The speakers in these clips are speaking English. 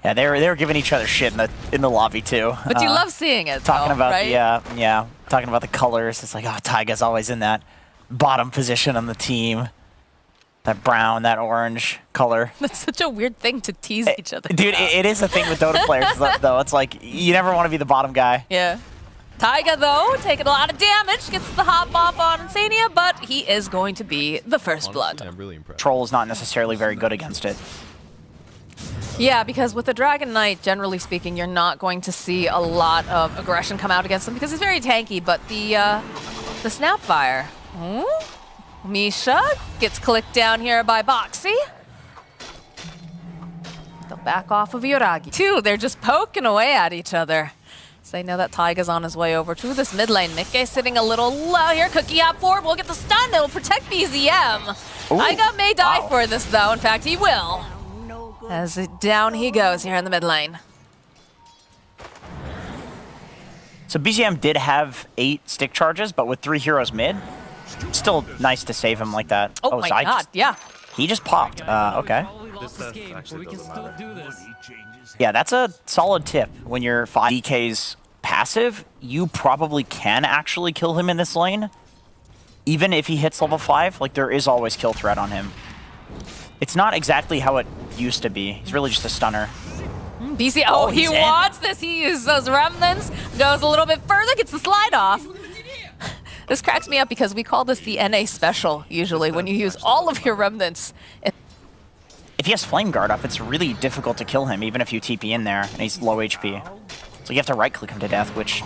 Yeah, they were giving each other shit in the lobby too. But you love seeing it, talking though, about right? yeah, talking about the colors. It's like, oh, Taiga's always in that bottom position on the team. That brown, that orange color. That's such a weird thing to tease each other. Dude, it is a thing with Dota players, though. It's like, you never want to be the bottom guy. Yeah. Taiga, though, taking a lot of damage, gets the hop off on Insania, but he is going to be the first blood. I'm really impressed. Troll is not necessarily very good against it. Yeah, because with the Dragon Knight, generally speaking, you're not going to see a lot of aggression come out against him because he's very tanky, but the Snapfire. Misha gets clicked down here by Boxy. They'll back off of Yoragi. Two, they're just poking away at each other. So they know that Taiga's on his way over to this mid lane. Mikke sitting a little low here. Cookie up forward. We'll get the stun. It'll protect BZM. Taiga may die for this, though. In fact, he will. As down he goes here in the mid lane. So BZM did have 8 stick charges, but with 3 heroes mid, still nice to save him like that. Oh my god, yeah. He just popped. Okay. This actually doesn't matter. Yeah, that's a solid tip. When you're 5 DK's passive, you probably can actually kill him in this lane. Even if he hits level 5, like there is always kill threat on him. It's not exactly how it used to be. He's really just a stunner. BC, he wants this. He uses those remnants, goes a little bit further, gets the slide off. This cracks me up because we call this the NA special, usually, when you use all of your remnants. If he has Flame Guard up, it's really difficult to kill him, even if you TP in there and he's low HP. So you have to right-click him to death, which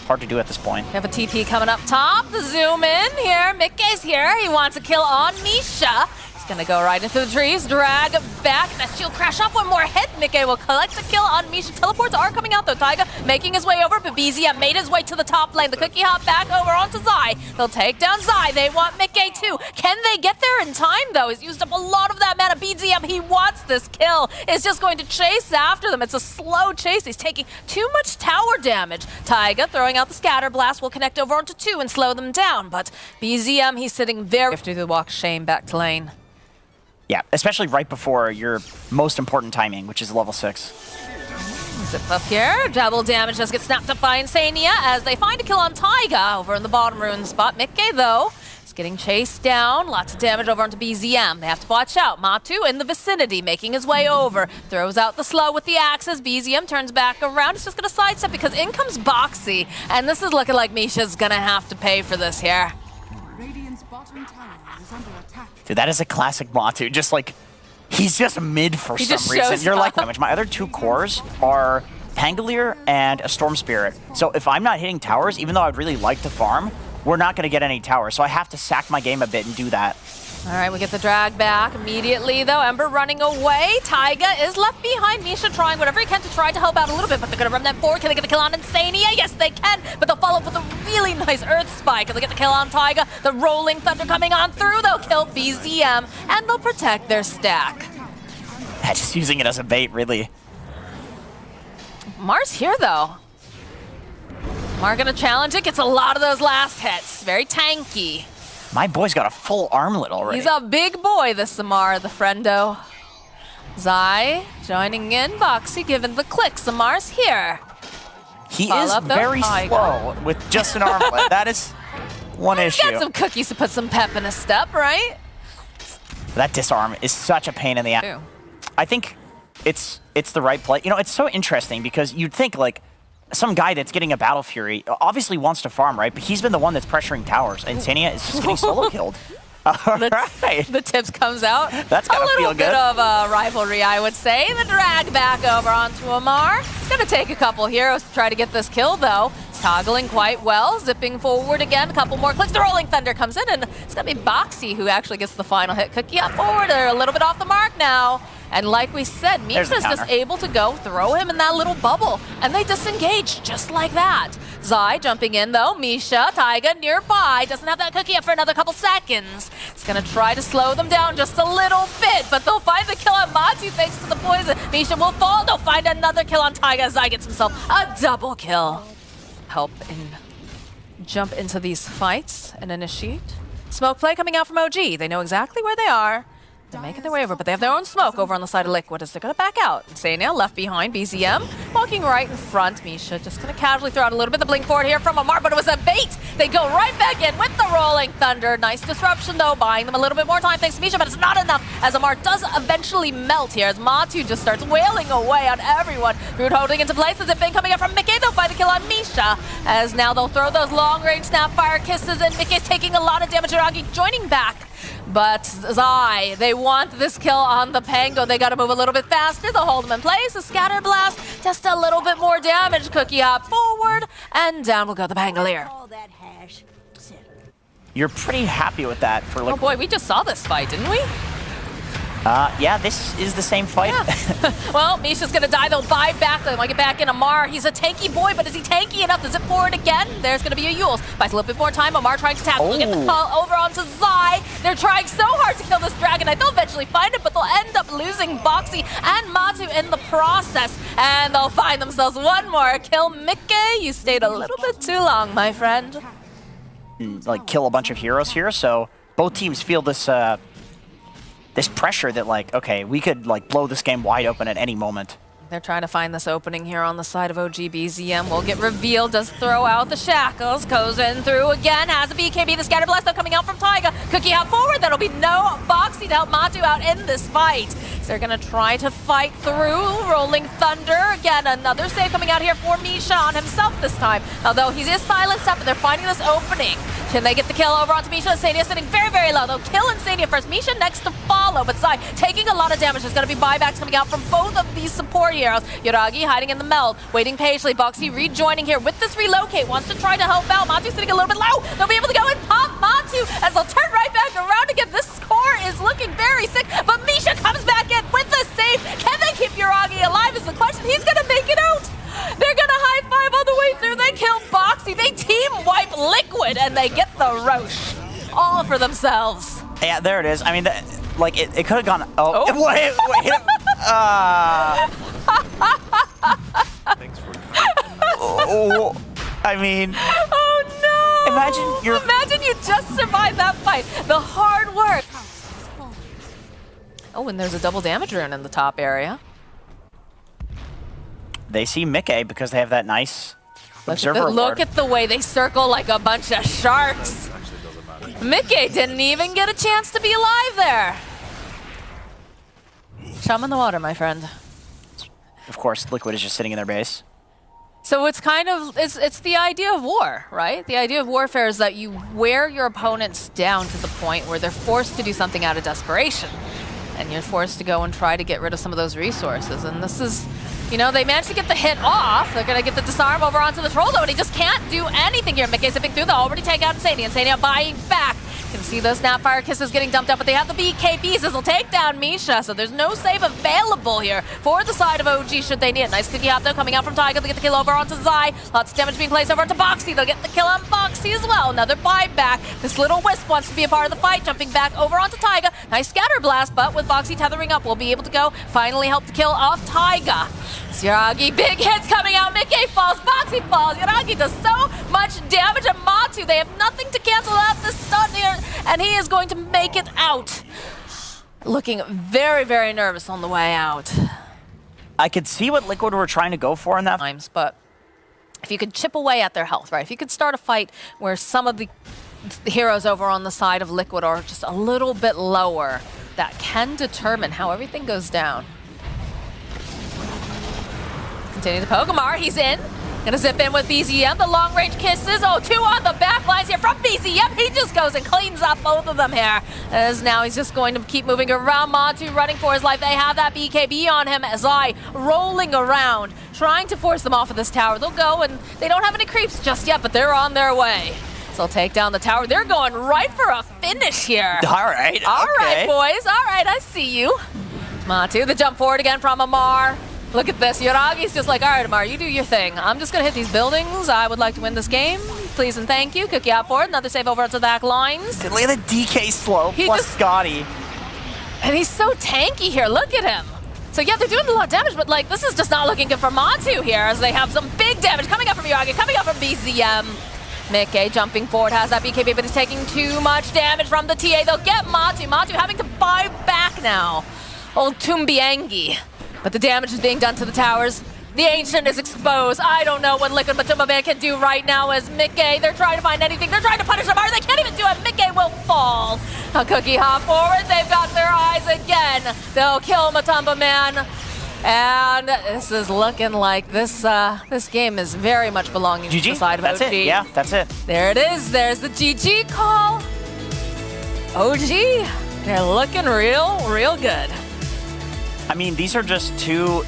hard to do at this point. We have a TP coming up top. The zoom in here. Mikke's here. He wants a kill on Misha. Gonna go right into the trees, drag back. That shield crash off one more hit. Mikke will collect the kill on Misha. Teleports are coming out though. Taiga making his way over, but BZM made his way to the top lane. The cookie hop back over onto Zai. They'll take down Zai. They want Mikke too. Can they get there in time though? He's used up a lot of that mana. BZM, he wants this kill. Is just going to chase after them. It's a slow chase. He's taking too much tower damage. Taiga throwing out the scatter blast will connect over onto 2 and slow them down. But BZM, he's sitting very after the walk shame back to lane. Yeah, especially right before your most important timing, which is level 6. Zip up here. Double damage does get snapped up by Insania as they find a kill on Taiga over in the bottom rune spot. Mikke, though, is getting chased down. Lots of damage over onto BZM. They have to watch out. Matu in the vicinity, making his way over. Throws out the slow with the axes. BZM turns back around. He's just going to sidestep because in comes Boxy. And this is looking like Misha's going to have to pay for this here. Dude, that is a classic Matu. Just like, he's just mid for some reason. You're like, my other 2 cores are Pangolier and a Storm Spirit. So if I'm not hitting towers, even though I'd really like to farm, we're not going to get any towers. So I have to sack my game a bit and do that. All right, we get the drag back immediately, though. Ember running away. Taiga is left behind. Misha trying whatever he can to try to help out a little bit, but they're going to run that forward. Can they get the kill on Insania? Yes, they can, but they'll follow up with a really nice Earth Spike. Can they get the kill on Taiga? The Rolling Thunder coming on through. They'll kill BZM, and they'll protect their stack. Just using it as a bait, really. Mar's here, though. Mar going to challenge it. Gets a lot of those last hits. Very tanky. My boy's got a full armlet already. He's a big boy, the Samar, the friendo. Zai joining in. Boxy giving the click. Samar's here. He is very slow with just an armlet. That is one issue. He's got some cookies to put some pep in his step, right? That disarm is such a pain in the ass. I think it's the right play. You know, it's so interesting because you'd think like some guy that's getting a Battle Fury obviously wants to farm, right? But he's been the one that's pressuring towers. And Insania is just getting solo killed. The tips comes out. That's gotta feel good. A little bit of rivalry, I would say. The drag back over onto Amar. It's going to take a couple heroes to try to get this kill, though. It's toggling quite well, zipping forward again. A couple more clicks. The Rolling Thunder comes in, and it's going to be Boxy who actually gets the final hit. Cookie up forward. They're a little bit off the mark now. And like we said, Misha's just able to go throw him in that little bubble. And they disengage just like that. Zai jumping in though. Misha, Taiga nearby. Doesn't have that cookie up for another couple seconds. It's going to try to slow them down just a little bit. But they'll find the kill on Matu thanks to the poison. Misha will fall. They'll find another kill on Taiga. Zai gets himself a double kill. Help jump into these fights and initiate. Smoke play coming out from OG. They know exactly where they are. They're making their way over, but they have their own smoke over on the side of Liquid as they're going to back out. Insania left behind, BZM walking right in front. Misha just going to casually throw out a little bit of the blink forward here from Amar, but it was a bait. They go right back in with the Rolling Thunder. Nice disruption though, buying them a little bit more time thanks to Misha, but it's not enough as Amar does eventually melt here as Matu just starts wailing away on everyone. Root holding into place as Zipping coming up from Mickey. They'll find the kill on Misha as now they'll throw those long-range Snapfire kisses and Mickey's taking a lot of damage. Uragi joining back. But Zai, they want this kill on the Pango. They got to move a little bit faster. They'll hold them in place. A Scatter Blast, just a little bit more damage. Cookie hop forward, and down will go the Pangolier. You're pretty happy with that for Liquid. Oh boy, we just saw this fight, didn't we? Yeah, this is the same fight. Yeah. Well, Misha's gonna die. They'll buy back. They want to get back in. Amar, he's a tanky boy, but is he tanky enough to zip forward again? There's gonna be a Yules. Buys a little bit more time. Amar trying to tackle. They'll get the call over onto Zai. They're trying so hard to kill this Dragon Knight. They'll eventually find it, but they'll end up losing Boxy and Matu in the process. And they'll find themselves one more kill. Mickey, you stayed a little bit too long, my friend. Like, kill a bunch of heroes here, so both teams feel this this pressure that, like, okay, we could, like, blow this game wide open at any moment. They're trying to find this opening here on the side of OG. BZM will get revealed, does throw out the shackles, goes in through again, has a BKB, the Scatter Blast though coming out from Taiga. Cookie out forward, that'll be no Boxy to help Matu out in this fight. So they're gonna try to fight through. Rolling Thunder, again, another save coming out here for Misha on himself this time. Although he is silenced up and they're finding this opening. Can they get the kill over onto Misha? Insania sitting very, very low. They'll kill Insania first. Misha next to follow, but Zai taking a lot of damage. There's gonna be buybacks coming out from both of these support heroes. Yuragi hiding in the meld, waiting patiently. Boxy rejoining here with this relocate, wants to try to help out. Matu sitting a little bit low. They'll be able to go and pop Matu as they'll turn right back around again. This score is looking very sick, but Misha comes back in with the save. Can they keep Yuragi alive is the question. He's gonna make it out. They're gonna high five all the way through. They kill Boxy. They team wipe Liquid and they get the Roche all for themselves. Yeah, there it is. I mean, like, it could have gone. Oh. Wait. Thanks for I mean. Oh no! Imagine you just survived that fight. The hard work. Oh, and there's a double damage rune in the top area. They see Mickey because they have that nice observer Look at the way they circle like a bunch of sharks. Mickey didn't even get a chance to be alive there. Chum in the water, my friend. Of course, Liquid is just sitting in their base. So it's kind of, it's the idea of war, right? The idea of warfare is that you wear your opponents down to the point where they're forced to do something out of desperation. And you're forced to go and try to get rid of some of those resources. And this is, you know, they managed to get the hit off. They're going to get the disarm over onto the troll, though, and he just can't do anything here. Mickey zipping through. They'll already take out Insania. Insania buying back. You can see those Snapfire kisses getting dumped up, but they have the BKBs as they'll take down Misha, so there's no save available here for the side of OG should they need it. Nice cookie hop, though, coming out from Taiga to get the kill over onto Zai. Lots of damage being placed over onto Boxy. They'll get the kill on Boxy as well. Another buyback. This little wisp wants to be a part of the fight, jumping back over onto Taiga. Nice Scatter Blast, but with Boxy tethering up, we'll be able to go finally help the kill off Taiga. Yuragi, big hits coming out. Mickey falls, Boxy falls. Yuragi does so much damage at Matu. They have nothing to cancel out this stun here, and he is going to make it out. Looking very, very nervous on the way out. I could see what Liquid were trying to go for in that. Times, but if you could chip away at their health, right? If you could start a fight where some of the heroes over on the side of Liquid are just a little bit lower, that can determine how everything goes down. Continue to poke. Amar, he's in. Gonna zip in with BZM. The long range kisses. Oh, two on the back lines here from BZM. He just goes and cleans up both of them here. As now he's just going to keep moving around. Matu running for his life. They have that BKB on him. Zai rolling around, trying to force them off of this tower. They'll go, and they don't have any creeps just yet, but they're on their way. So they'll take down the tower. They're going right for a finish here. All right. All right, boys. All right, I see you. Matu, the jump forward again from Amar. Look at this. Yuragi's just like, all right, Amar, you do your thing. I'm just going to hit these buildings. I would like to win this game. Please and thank you. Cookie out forward. Another save over onto the back lines. Look at the DK slope plus Scotty. And he's so tanky here. Look at him. So, yeah, they're doing a lot of damage, but, like, this is just not looking good for Matu here as they have some big damage coming up from Yuragi, coming up from BZM. Mickey jumping forward, has that BKB, but he's taking too much damage from the TA. They'll get Matu. Matu having to buy back now. Old Tumbiangi. But the damage is being done to the towers. The Ancient is exposed. I don't know what Liquid Matumba Man can do right now as Mickey. They're trying to find anything. They're trying to punish him. They can't even do it. Mickey will fall. A Cookie hop forward. They've got their eyes again. They'll kill Matumba Man. And this is looking like this game is very much belonging to the side of that's OG. It. Yeah, that's it. There it is. There's the GG call. OG, they're looking real good. I mean, these are just two